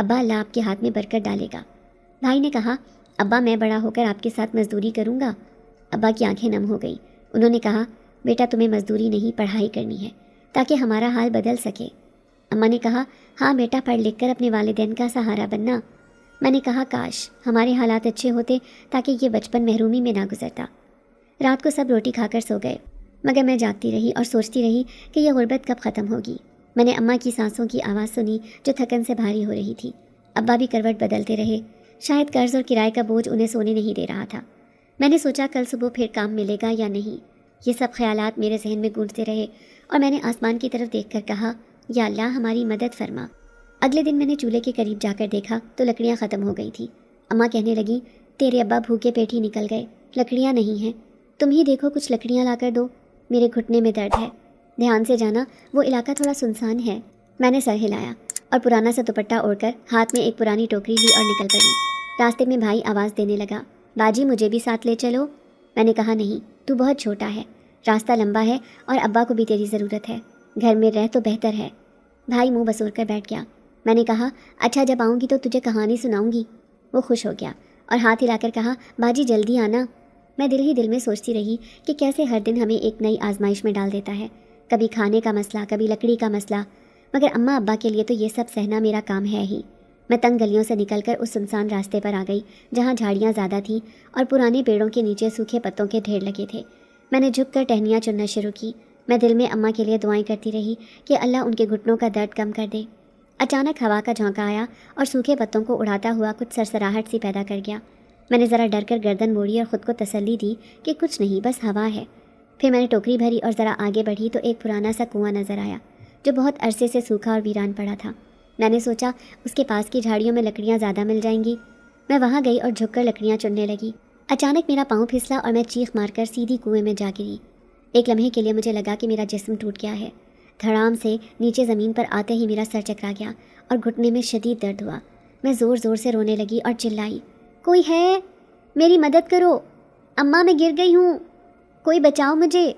ابا اللہ آپ کے ہاتھ میں برکت ڈالے گا۔ بھائی نے کہا ابا میں بڑا ہو کر آپ کے ساتھ مزدوری کروں گا۔ ابا کی آنکھیں نم ہو گئی۔ انہوں نے کہا بیٹا تمہیں مزدوری نہیں پڑھائی کرنی ہے تاکہ ہمارا حال بدل سکے۔ اماں نے کہا ہاں بیٹا پڑھ لکھ کر اپنے والدین کا سہارا بننا۔ میں نے کہا کاش ہمارے حالات اچھے ہوتے تاکہ یہ بچپن محرومی میں نہ گزرتا۔ رات کو سب روٹی کھا کر سو گئے مگر میں جاگتی رہی اور سوچتی رہی کہ یہ غربت کب ختم ہوگی۔ میں نے اماں کی سانسوں کی آواز سنی جو تھکن سے بھاری ہو رہی تھی۔ ابا بھی کروٹ بدلتے رہے، شاید قرض اور کرائے کا بوجھ انہیں سونے نہیں دے رہا تھا۔ میں نے سوچا کل صبح پھر کام ملے گا یا نہیں۔ یہ سب خیالات میرے ذہن میں گونجتے رہے اور میں نے آسمان کی طرف دیکھ کر کہا یا اللہ ہماری مدد فرما۔ اگلے دن میں نے چولہے کے قریب جا کر دیکھا تو لکڑیاں ختم ہو گئی تھی۔ اماں کہنے لگی تیرے ابا بھوکے پیٹ ہی نکل گئے، لکڑیاں نہیں ہیں، تم ہی دیکھو کچھ لکڑیاں لا کر دو، میرے گھٹنے میں درد ہے۔ دھیان سے جانا وہ علاقہ تھوڑا سنسان ہے۔ میں نے سر ہلایا اور پرانا سا دوپٹہ اوڑھ کر ہاتھ میں ایک پرانی ٹوکری لی اور نکل پڑی۔ راستے میں بھائی آواز دینے لگا باجی مجھے بھی ساتھ لے چلو۔ میں نے کہا نہیں، تو بہت چھوٹا ہے، راستہ لمبا ہے اور ابا کو بھی تیری ضرورت ہے، گھر میں رہ تو بہتر ہے۔ بھائی منہ بسور کر بیٹھ گیا۔ میں نے کہا اچھا جب آؤں گی تو تجھے کہانی سناؤں گی۔ وہ خوش ہو گیا اور ہاتھ ہلا کر کہا باجی جلدی آنا۔ میں دل ہی دل میں سوچتی رہی کہ کیسے ہر دن ہمیں ایک نئی آزمائش میں ڈال دیتا ہے، کبھی کھانے کا مسئلہ، کبھی لکڑی کا مسئلہ، مگر اماں ابا کے لیے تو یہ سب سہنا میرا کام ہے ہی۔ میں تنگ گلیوں سے نکل کر اس سنسان راستے پر آ گئی جہاں جھاڑیاں زیادہ تھیں اور پرانے پیڑوں کے نیچے سوکھے پتوں کے ڈھیر لگے تھے۔ میں نے جھک کر ٹہنیاں چننا شروع کی۔ میں دل میں اماں کے لیے دعائیں کرتی رہی کہ اللہ ان کے گھٹنوں کا درد کم کر دے۔ اچانک ہوا کا جھونکا آیا اور سوکھے پتوں کو اڑاتا ہوا کچھ سرسراہٹ سی پیدا کر گیا۔ میں نے ذرا ڈر کر گردن موڑی اور خود کو تسلی دی کہ کچھ نہیں، بس ہوا ہے۔ پھر میں نے ٹوکری بھری اور ذرا آگے بڑھی تو ایک پرانا سا کنواں نظر آیا جو بہت عرصے سے سوکھا اور ویران پڑا تھا۔ میں نے سوچا اس کے پاس کی جھاڑیوں میں لکڑیاں زیادہ مل جائیں گی۔ میں وہاں گئی اور جھک کر لکڑیاں چننے لگی۔ اچانک میرا پاؤں پھسلا اور میں چیخ مار کر سیدھی کنویں میں جا گری۔ ایک لمحے کے لیے مجھے لگا کہ میرا جسم ٹوٹ گیا ہے۔ دھڑام سے نیچے زمین پر آتے ہی میرا سر چکرا گیا اور گھٹنے میں شدید درد ہوا۔ میں زور زور سے رونے لگی اور چلائی کوئی ہے، میری مدد کرو، اماں میں گر گئی ہوں، کوئی بچاؤ مجھے۔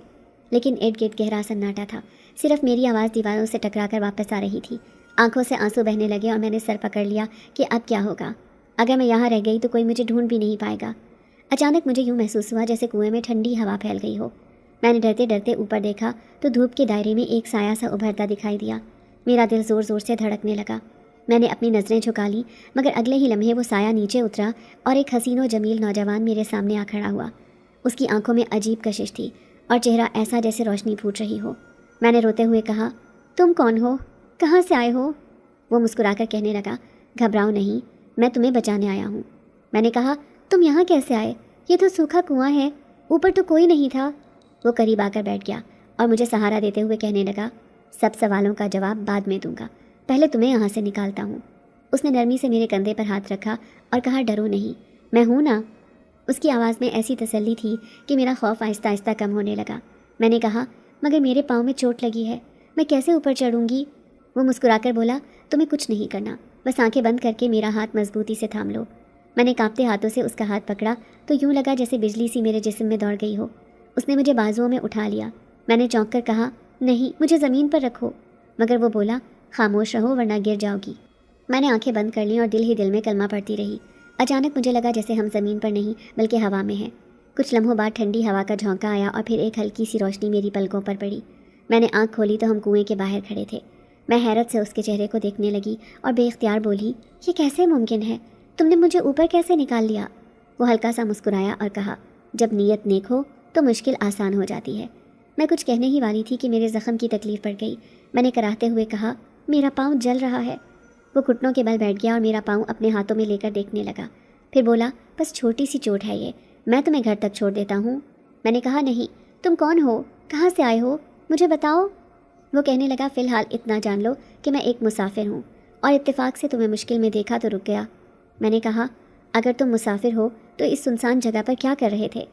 لیکن ارد گرد گہرا سناٹا تھا، صرف میری آواز دیواروں سے ٹکرا کر واپس آ رہی تھی۔ آنکھوں سے آنسو بہنے لگے اور میں نے سر پکڑ لیا کہ اب کیا ہوگا، اگر میں یہاں رہ گئی تو کوئی مجھے ڈھونڈ بھی نہیں پائے گا۔ اچانک مجھے یوں محسوس ہوا جیسے کنویں میں ٹھنڈی ہوا پھیل گئی ہو۔ میں نے ڈرتے ڈرتے اوپر دیکھا تو دھوپ کے دائرے میں ایک سایہ سا ابھرتا دکھائی دیا۔ میرا دل زور زور سے دھڑکنے لگا۔ میں نے اپنی نظریں جھکا لیں مگر اگلے ہی لمحے وہ سایہ نیچے اترا اور ایک حسین و جمیل نوجوان میرے سامنے آ کھڑا ہوا۔ اس کی آنکھوں میں عجیب کشش تھی اور چہرہ ایسا جیسے روشنی پھوٹ رہی ہو۔ میں نے روتے ہوئے کہا تم کون ہو، کہاں سے آئے ہو؟ وہ مسکرا کر کہنے لگا گھبراؤ نہیں، میں تمہیں بچانے آیا ہوں۔ میں نے کہا تم یہاں کیسے آئے؟ یہ تو سوکھا کنواں ہے، اوپر تو کوئی نہیں تھا۔ وہ قریب آ کر بیٹھ گیا اور مجھے سہارا دیتے ہوئے کہنے لگا سب سوالوں کا جواب بعد میں دوں گا، پہلے تمہیں یہاں سے نکالتا ہوں۔ اس نے نرمی سے میرے کندھے پر ہاتھ رکھا اور کہا ڈرو نہیں، میں ہوں نا۔ اس کی آواز میں ایسی تسلی تھی کہ میرا خوف آہستہ آہستہ کم ہونے لگا۔ میں نے کہا مگر میرے پاؤں میں چوٹ لگی ہے، میں کیسے اوپر چڑھوں گی؟ وہ مسکرا کر بولا تمہیں کچھ نہیں کرنا، بس آنکھیں بند کر کے میرا ہاتھ مضبوطی سے تھام لو۔ میں نے کانپتے ہاتھوں سے اس کا ہاتھ پکڑا تو یوں لگا جیسے بجلی سی میرے جسم میں دوڑ گئی ہو۔ اس نے مجھے بازوؤں میں اٹھا لیا۔ میں نے چونک کر کہا نہیں، مجھے زمین پر رکھو، مگر وہ بولا خاموش رہو ورنہ گر جاؤ گی۔ میں نے آنکھیں بند کر لیں اور دل ہی دل میں کلمہ پڑھتی رہی۔ اچانک مجھے لگا جیسے ہم زمین پر نہیں بلکہ ہوا میں ہیں۔ کچھ لمحوں بعد ٹھنڈی ہوا کا جھونکا آیا اور پھر ایک ہلکی سی روشنی میری پلکوں پر پڑی۔ میں نے آنکھ کھولی تو ہم کنویں کے باہر کھڑے تھے۔ میں حیرت سے اس کے چہرے کو دیکھنے لگی اور بے اختیار بولی یہ کیسے ممکن ہے، تم نے مجھے اوپر کیسے نکال لیا؟ وہ ہلکا سا مسکرایا اور کہا جب نیت نیک ہو تو مشکل آسان ہو جاتی ہے۔ میں کچھ کہنے ہی والی تھی کہ میرے زخم کی تکلیف پڑ گئی۔ میں نے کراہتے ہوئے کہا میرا پاؤں جل رہا ہے۔ وہ گھٹنوں کے بل بیٹھ گیا اور میرا پاؤں اپنے ہاتھوں میں لے کر دیکھنے لگا، پھر بولا بس چھوٹی سی چوٹ ہے، یہ میں تمہیں گھر تک چھوڑ دیتا ہوں۔ میں نے کہا نہیں، تم کون ہو، کہاں سے آئے ہو، مجھے بتاؤ۔ وہ کہنے لگا فی الحال اتنا جان لو کہ میں ایک مسافر ہوں اور اتفاق سے تمہیں مشکل میں دیکھا تو رک گیا۔ میں نے کہا اگر تم مسافر ہو تو اس سنسان جگہ پر کیا کر رہے تھے؟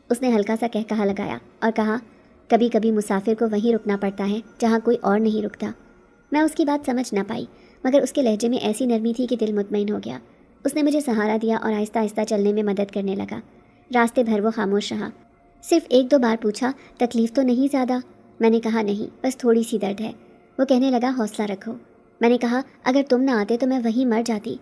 اس نے ہلکا سا کہا لگایا اور کہا کبھی کبھی مسافر کو وہیں رکنا پڑتا ہے جہاں کوئی اور نہیں رکتا۔ میں اس کی بات سمجھ نہ پائی مگر اس کے لہجے میں ایسی نرمی تھی کہ دل مطمئن ہو گیا۔ اس نے مجھے سہارا دیا اور آہستہ آہستہ چلنے میں مدد کرنے لگا۔ راستے بھر وہ خاموش رہا، صرف ایک دو بار پوچھا تکلیف تو نہیں زیادہ؟ میں نے کہا نہیں، بس تھوڑی سی درد ہے۔ وہ کہنے لگا حوصلہ رکھو، میں نے کہا اگر تم نہ آتے تو میں وہیں مر جاتی۔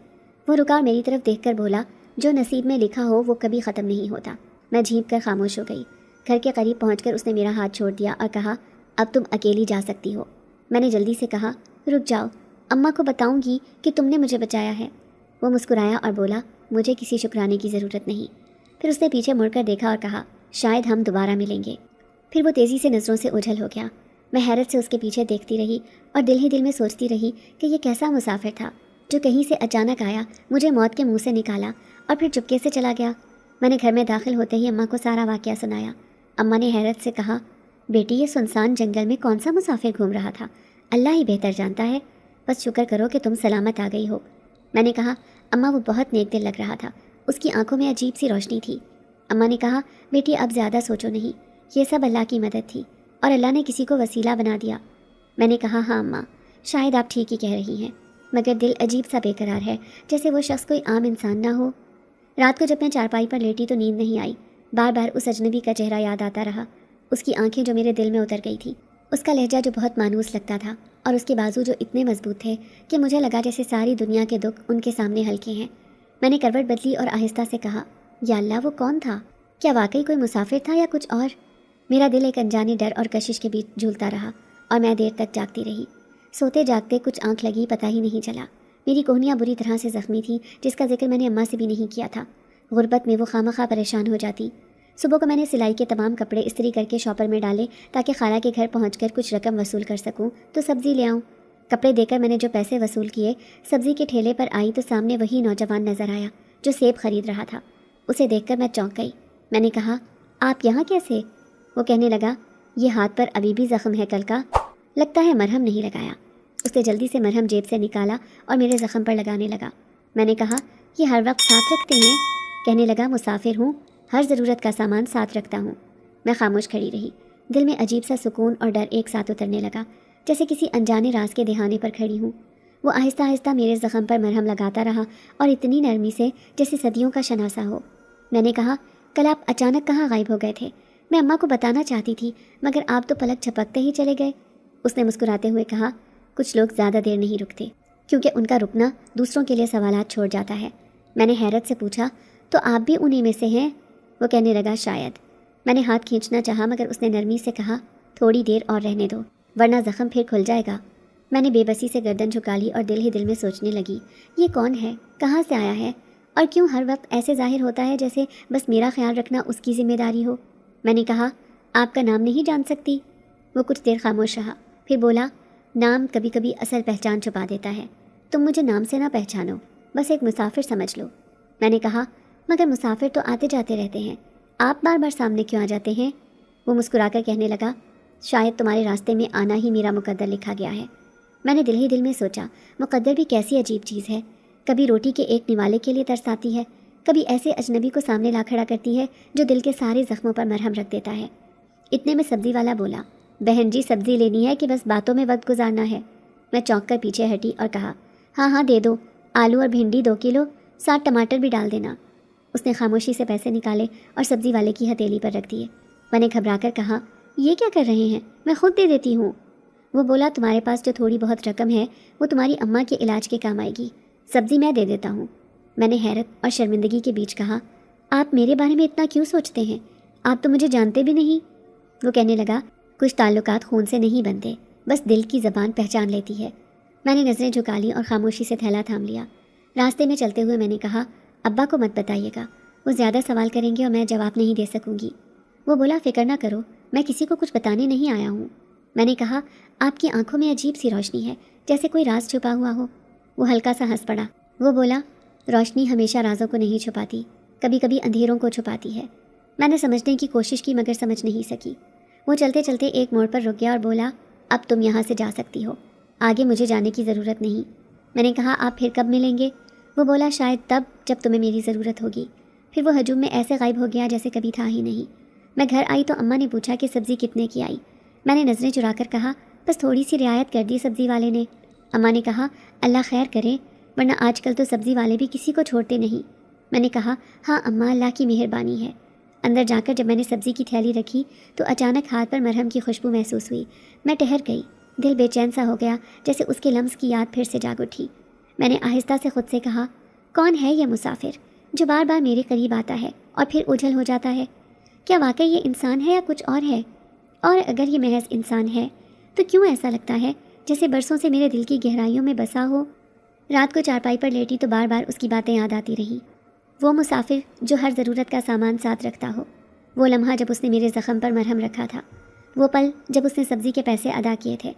وہ رکا اور میری طرف دیکھ کر بولا جو نصیب میں لکھا ہو وہ کبھی ختم نہیں ہوتا۔ میں جھینپ کر خاموش ہو گئی۔ گھر کے قریب پہنچ کر اس نے میرا ہاتھ چھوڑ دیا اور کہا اب تم اکیلی جا سکتی ہو۔ میں نے جلدی سے کہا رک جاؤ، اماں کو بتاؤں گی کہ تم نے مجھے بچایا ہے۔ وہ مسکرایا اور بولا مجھے کسی شکرانے کی ضرورت نہیں۔ پھر اس نے پیچھے مڑ کر دیکھا اور کہا شاید ہم دوبارہ ملیں گے۔ پھر وہ تیزی سے نظروں سے اوجھل ہو گیا۔ میں حیرت سے اس کے پیچھے دیکھتی رہی اور دل ہی دل میں سوچتی رہی کہ یہ کیسا مسافر تھا جو کہیں سے اچانک آیا، مجھے موت کے منہ سے نکالا اور پھر چپکے سے چلا گیا۔ میں نے گھر میں داخل ہوتے ہی اماں کو سارا واقعہ سنایا۔ اماں نے حیرت سے کہا بیٹی یہ سنسان جنگل میں کون سا مسافر گھوم رہا تھا، اللہ ہی بہتر جانتا ہے، بس شکر کرو کہ تم سلامت آ گئی ہو۔ میں نے کہا اماں وہ بہت نیک دل لگ رہا تھا، اس کی آنکھوں میں عجیب سی روشنی تھی۔ اماں نے کہا بیٹی اب زیادہ سوچو نہیں، یہ سب اللہ کی مدد تھی اور اللہ نے کسی کو وسیلہ بنا دیا۔ میں نے کہا ہاں اماں، شاید آپ ٹھیک ہی کہہ رہی ہیں، مگر دل عجیب سا بے قرار ہے، جیسے وہ شخص کوئی عام انسان نہ ہو۔ رات کو جب میں چارپائی پر لیٹی تو نیند نہیں آئی، بار بار اس اجنبی کا چہرہ یاد آتا رہا، اس کی آنکھیں جو میرے دل میں اتر گئی تھیں، اس کا لہجہ جو بہت مانوس لگتا تھا، اور اس کے بازو جو اتنے مضبوط تھے کہ مجھے لگا جیسے ساری دنیا کے دکھ ان کے سامنے ہلکے ہیں۔ میں نے کروٹ بدلی اور آہستہ سے کہا یا اللہ وہ کون تھا؟ کیا واقعی کوئی مسافر تھا یا کچھ اور؟ میرا دل ایک انجانی ڈر اور کشش کے بیچ جھولتا رہا اور میں دیر تک جاگتی رہی۔ سوتے جاگتے کچھ آنکھ لگی پتہ ہی نہیں چلا۔ میری کوہنیاں بری طرح سے زخمی تھیں، جس کا ذکر میں نے اماں سے بھی نہیں کیا تھا۔ غربت میں وہ خامخواہ پریشان ہو جاتی۔ صبح کو میں نے سلائی کے تمام کپڑے استری کر کے شاپر میں ڈالے تاکہ خالہ کے گھر پہنچ کر کچھ رقم وصول کر سکوں تو سبزی لے آؤں۔ کپڑے دے کر میں نے جو پیسے وصول کیے، سبزی کے ٹھیلے پر آئی تو سامنے وہی نوجوان نظر آیا جو سیب خرید رہا تھا۔ اسے دیکھ کر میں چونک گئی۔ میں نے کہا آپ یہاں کیسے؟ وہ کہنے لگا یہ ہاتھ پر ابھی بھی زخم ہے کل کا، لگتا ہے مرہم نہیں لگایا۔ اس نے جلدی سے مرہم جیب سے نکالا اور میرے زخم پر لگانے لگا۔ میں نے کہا یہ ہر وقت ساتھ رکھتے ہیں؟ کہنے لگا مسافر ہوں، ہر ضرورت کا سامان ساتھ رکھتا ہوں۔ میں خاموش کھڑی رہی۔ دل میں عجیب سا سکون اور ڈر ایک ساتھ اترنے لگا، جیسے کسی انجانے راز کے دہانے پر کھڑی ہوں۔ وہ آہستہ آہستہ میرے زخم پر مرہم لگاتا رہا اور اتنی نرمی سے جیسے صدیوں کا شناسہ ہو۔ میں نے کہا کل آپ اچانک کہاں غائب ہو گئے تھے؟ میں اماں کو بتانا چاہتی تھی مگر آپ تو پلک جھپکتے ہی چلے گئے۔ اس نے مسکراتے ہوئے کہا کچھ لوگ زیادہ دیر نہیں رکتے کیونکہ ان کا رکنا دوسروں کے لیے سوالات چھوڑ جاتا ہے۔ میں نے حیرت سے پوچھا تو آپ بھی انہی میں سے ہیں؟ وہ کہنے لگا شاید۔ میں نے ہاتھ کھینچنا چاہا مگر اس نے نرمی سے کہا تھوڑی دیر اور رہنے دو ورنہ زخم پھر کھل جائے گا۔ میں نے بے بسی سے گردن جھکا لی اور دل ہی دل میں سوچنے لگی یہ کون ہے، کہاں سے آیا ہے اور کیوں ہر وقت ایسے ظاہر ہوتا ہے جیسے بس میرا خیال رکھنا اس کی ذمہ داری ہو۔ میں نے کہا آپ کا نام نہیں جان سکتی؟ وہ کچھ دیر خاموش رہا، پھر بولا نام کبھی کبھی اصل پہچان چھپا دیتا ہے، تم مجھے نام سے نہ پہچانو، بس ایک مسافر سمجھ لو۔ میں نے کہا مگر مسافر تو آتے جاتے رہتے ہیں، آپ بار بار سامنے کیوں آ جاتے ہیں؟ وہ مسکرا کر کہنے لگا شاید تمہارے راستے میں آنا ہی میرا مقدر لکھا گیا ہے۔ میں نے دل ہی دل میں سوچا مقدر بھی کیسی عجیب چیز ہے، کبھی روٹی کے ایک نوالے کے لیے ترس آتی ہے، کبھی ایسے اجنبی کو سامنے لا کھڑا کرتی ہے جو دل کے سارے زخموں پر مرہم رکھ دیتا ہے۔ اتنے میں سبزی والا بولا بہن جی سبزی لینی ہے کہ بس باتوں میں وقت گزارنا ہے؟ میں چونک کر پیچھے ہٹی اور کہا ہاں ہاں دے دو، آلو اور بھنڈی 2 کلو، ساتھ ٹماٹر بھی ڈال دینا۔ اس نے خاموشی سے پیسے نکالے اور سبزی والے کی ہتھیلی پر رکھ دیے۔ میں نے گھبرا کر کہا یہ کیا کر رہے ہیں، میں خود دے دیتی ہوں۔ وہ بولا تمہارے پاس جو تھوڑی بہت رقم ہے وہ تمہاری اماں کے علاج کے کام آئے گی، سبزی میں دے دیتا ہوں۔ میں نے حیرت اور شرمندگی کے بیچ کہا آپ میرے بارے میں اتنا کیوں سوچتے ہیں، آپ تو مجھے جانتے بھی نہیں۔ وہ کہنے لگا کچھ تعلقات خون سے نہیں بنتے، بس دل کی زبان پہچان لیتی ہے۔ میں نے نظریں جھکا لی اور خاموشی سے تھیلا تھام لیا۔ راستے میں چلتے ہوئے میں نے کہا ابا کو مت بتائیے گا، وہ زیادہ سوال کریں گے اور میں جواب نہیں دے سکوں گی۔ وہ بولا فکر نہ کرو، میں کسی کو کچھ بتانے نہیں آیا ہوں۔ میں نے کہا آپ کی آنکھوں میں عجیب سی روشنی ہے، جیسے کوئی راز چھپا ہوا ہو۔ وہ ہلکا سا ہنس پڑا۔ وہ بولا روشنی ہمیشہ رازوں کو نہیں چھپاتی، کبھی کبھی اندھیروں کو چھپاتی ہے۔ میں نے سمجھنے کی کوشش کی مگر سمجھ نہیں سکی۔ وہ چلتے چلتے ایک موڑ پر رک گیا اور بولا اب تم یہاں سے جا سکتی ہو، آگے مجھے جانے کی ضرورت نہیں۔ میں نے کہا آپ پھر کب ملیں گے؟ وہ بولا شاید تب جب تمہیں میری ضرورت ہوگی۔ پھر وہ ہجوم میں ایسے غائب ہو گیا جیسے کبھی تھا ہی نہیں۔ میں گھر آئی تو اماں نے پوچھا کہ سبزی کتنے کی آئی؟ میں نے نظریں چرا کر کہا بس تھوڑی سی رعایت کر دی سبزی والے نے۔ اماں نے کہا اللہ خیر کرے، ورنہ آج کل تو سبزی والے بھی کسی کو چھوڑتے نہیں۔ میں نے کہا ہاں اماں اللہ کی مہربانی ہے۔ اندر جا کر جب میں نے سبزی کی تھیلی رکھی تو اچانک ہاتھ پر مرہم کی خوشبو محسوس ہوئی۔ میں ٹہر گئی۔ دل بے چین سا ہو گیا، جیسے اس کے لمس کی یاد پھر سے جاگ اٹھی۔ میں نے آہستہ سے خود سے کہا، کون ہے یہ مسافر جو بار بار میرے قریب آتا ہے اور پھر اوجھل ہو جاتا ہے؟ کیا واقعی یہ انسان ہے یا کچھ اور ہے؟ اور اگر یہ محض انسان ہے تو کیوں ایسا لگتا ہے جیسے برسوں سے میرے دل کی گہرائیوں میں بسا ہو؟ رات کو چارپائی پر لیٹی تو بار بار اس کی باتیں یاد آتی رہی۔ وہ مسافر جو ہر ضرورت کا سامان ساتھ رکھتا ہو، وہ لمحہ جب اس نے میرے زخم پر مرہم رکھا تھا، وہ پل جب اس نے سبزی کے پیسے ادا کیے تھے۔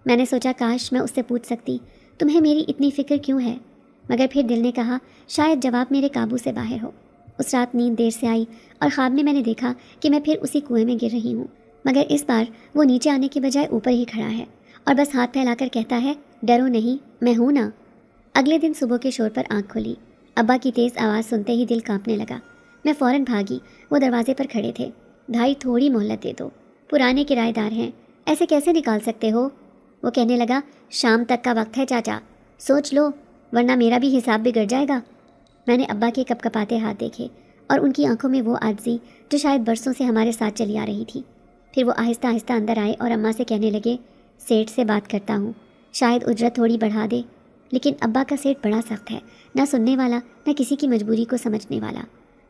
میں نے سوچا کاش میں اس سے پوچھ سکتی، تمہیں میری اتنی فکر کیوں ہے؟ مگر پھر دل نے کہا شاید جواب میرے قابو سے باہر ہو۔ اس رات نیند دیر سے آئی اور خواب میں نے دیکھا کہ میں پھر اسی کنویں میں گر رہی ہوں، مگر اس بار وہ نیچے آنے کی بجائے اوپر ہی کھڑا ہے اور بس ہاتھ پھیلا کر کہتا ہے، ڈرو نہیں، میں ہوں نا۔ اگلے دن صبح کے شور پر آنکھ کھلی۔ ابا کی تیز آواز سنتے ہی دل کانپنے لگا۔ میں فوراً بھاگی۔ وہ دروازے پر کھڑے تھے۔ بھائی تھوڑی مہلت دے دو، پرانے کرایہ دار ہیں، ایسے کیسے نکال سکتے ہو؟ وہ کہنے لگا، شام تک کا وقت ہے چاچا، سوچ لو ورنہ میرا بھی حساب بگڑ جائے گا۔ میں نے ابا کے کپ کپاتے ہاتھ دیکھے اور ان کی آنکھوں میں وہ عاجزی جو شاید برسوں سے ہمارے ساتھ چلی آ رہی تھی۔ پھر وہ آہستہ آہستہ اندر آئے اور اماں سے کہنے لگے، سیٹ سے بات کرتا ہوں، شاید اجرت تھوڑی بڑھا دے۔ لیکن ابا کا سیٹ بڑا سخت ہے، نہ سننے والا نہ کسی کی مجبوری کو سمجھنے والا۔